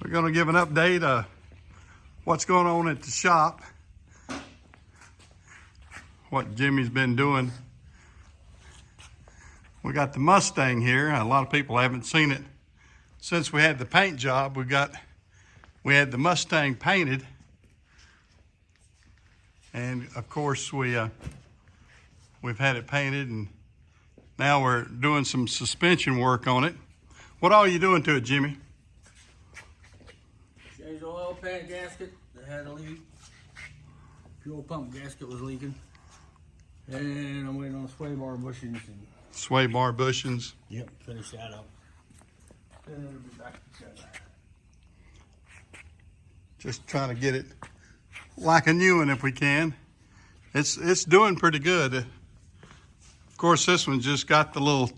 We're going to give an update of what's going on at the shop, what Jimmy's been doing. We got the Mustang here. A lot of people haven't seen it. Since we had the paint job, we had the Mustang painted. And of course we've had it painted, and now we're doing some suspension work on it. What all are you doing to it, Jimmy? Changed the oil pan gasket that had a leak. Fuel pump gasket was leaking. And I'm waiting on sway bar bushings. Sway bar bushings. Yep, finish that up. Then it'll be back together. Just trying to get it like a new one if we can. It's doing pretty good. Of course, this one just got the little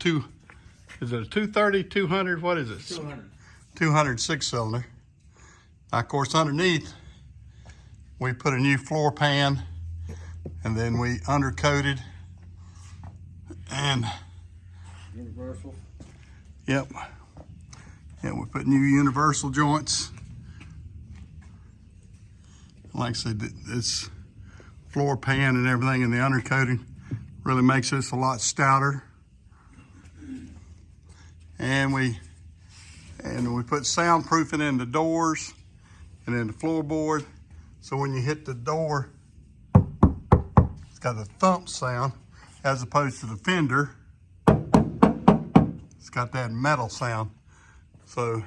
is it a 230, 200, what is it? 200. 200 6-cylinder. Now, of course, underneath, we put a new floor pan, and then we undercoated, and Universal. Yep. Yeah, we put new universal joints. Like I said, this floor pan and everything and the undercoating really makes this a lot stouter. And we put soundproofing in the doors and in the floorboard, so when you hit the door, it's got a thump sound as opposed to the fender. It's got that metal sound. So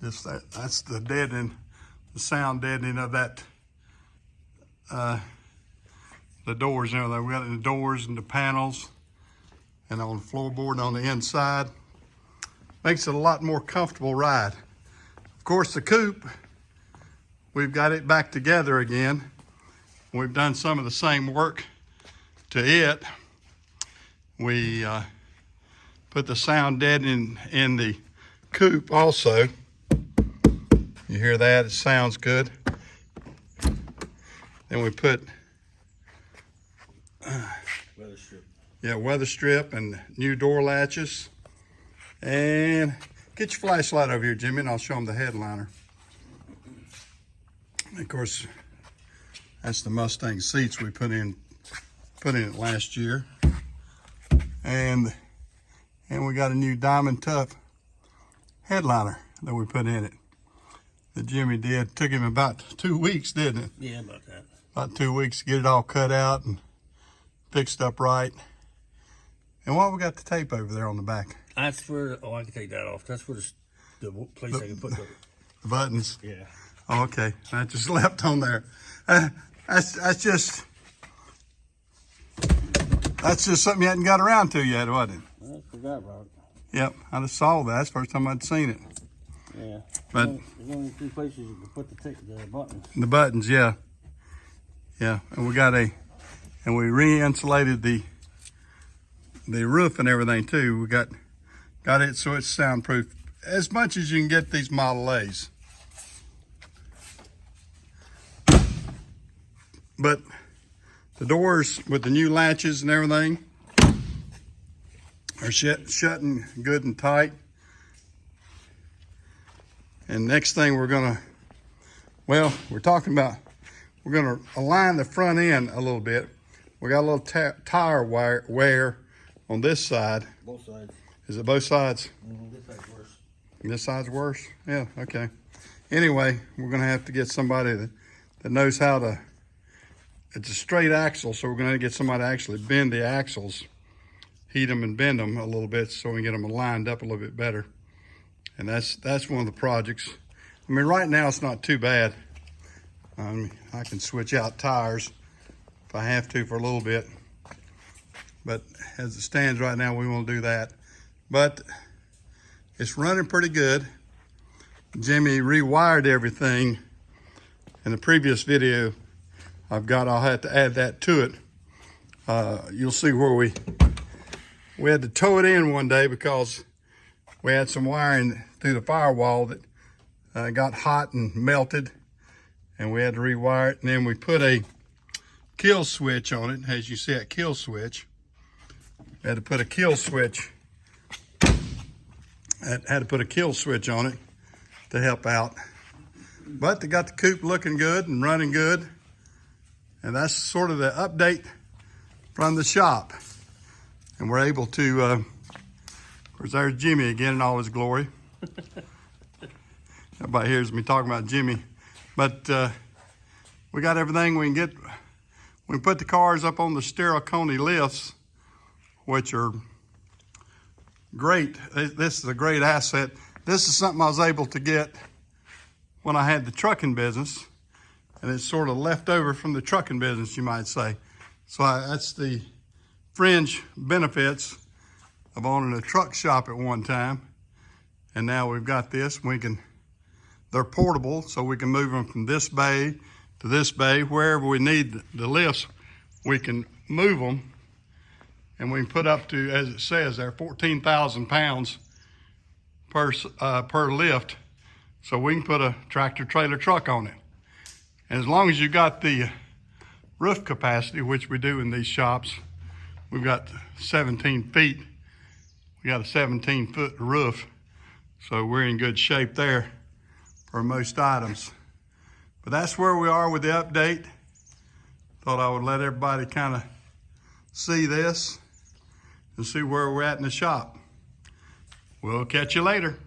that's the deadening, the sound deadening of that, the doors and everything. We got it in the doors and the panels and on the floorboard and on the inside. Makes it a lot more comfortable ride. Of course, the coupe, we've got it back together again. We've done some of the same work to it. We put the sound deadening in the coupe also. You hear that? It sounds good. Then we put Weather strip. Yeah, weather strip and new door latches. And get your flashlight over here, Jimmy, and I'll show them the headliner. And of course, that's the Mustang seats we put in it last year. And we got a new Diamond Tough headliner that we put in it, that Jimmy did. Took him about 2 weeks, didn't it? Yeah, about that. About 2 weeks to get it all cut out and fixed up right. And why we got the tape over there on the back? That's for, oh, I can take that off. That's for the place I can put the buttons. Yeah. Oh, okay, that just left on there. That's just something you hadn't got around to yet, wasn't it? I forgot about it. Yep, I just saw that. That's the first time I'd seen it. Yeah. But there's only 2 places you can put the buttons. The buttons, yeah. Yeah, and we re-insulated the roof and everything too. We got it so it's soundproof as much as you can get these Model A's. But the doors with the new latches and everything are shutting good and tight. And next thing we're gonna align the front end a little bit. We got a little tire wear on this side. Both sides. Is it both sides? This side's worse. This side's worse? Yeah, okay. Anyway, we're gonna have to get somebody that knows how to, it's a straight axle, so we're gonna get somebody to actually bend the axles, heat them and bend them a little bit so we can get them lined up a little bit better. And that's one of the projects. I mean, right now it's not too bad. I can switch out tires if I have to for a little bit. But as it stands right now, we won't do that. But it's running pretty good. Jimmy rewired everything in the previous video. I'll have to add that to it. You'll see where we had to tow it in one day because we had some wiring through the firewall that got hot and melted, and we had to rewire it. And then we put a kill switch on it. As you see, a kill switch. We had to put a kill switch had to put a kill switch on it to help out. But they got the coupe looking good and running good. And that's sort of the update from the shop. And we're able to, of course, there's Jimmy again in all his glory. Everybody hears me talking about Jimmy. But we got everything we can get. We put the cars up on the Stericone lifts, which are great. This is a great asset. This is something I was able to get when I had the trucking business, and it's sort of left over from the trucking business, you might say. So that's the fringe benefits of owning a truck shop at one time. And now we've got this. They're portable, so we can move them from this bay to this bay. Wherever we need the lifts, we can move them. And we can put up to, as it says there, 14,000 pounds per lift. So we can put a tractor trailer truck on it. And as long as you got the roof capacity, which we do in these shops, we've got 17 feet. We got a 17-foot roof. So we're in good shape there for most items. But that's where we are with the update. Thought I would let everybody kind of see this and see where we're at in the shop. We'll catch you later.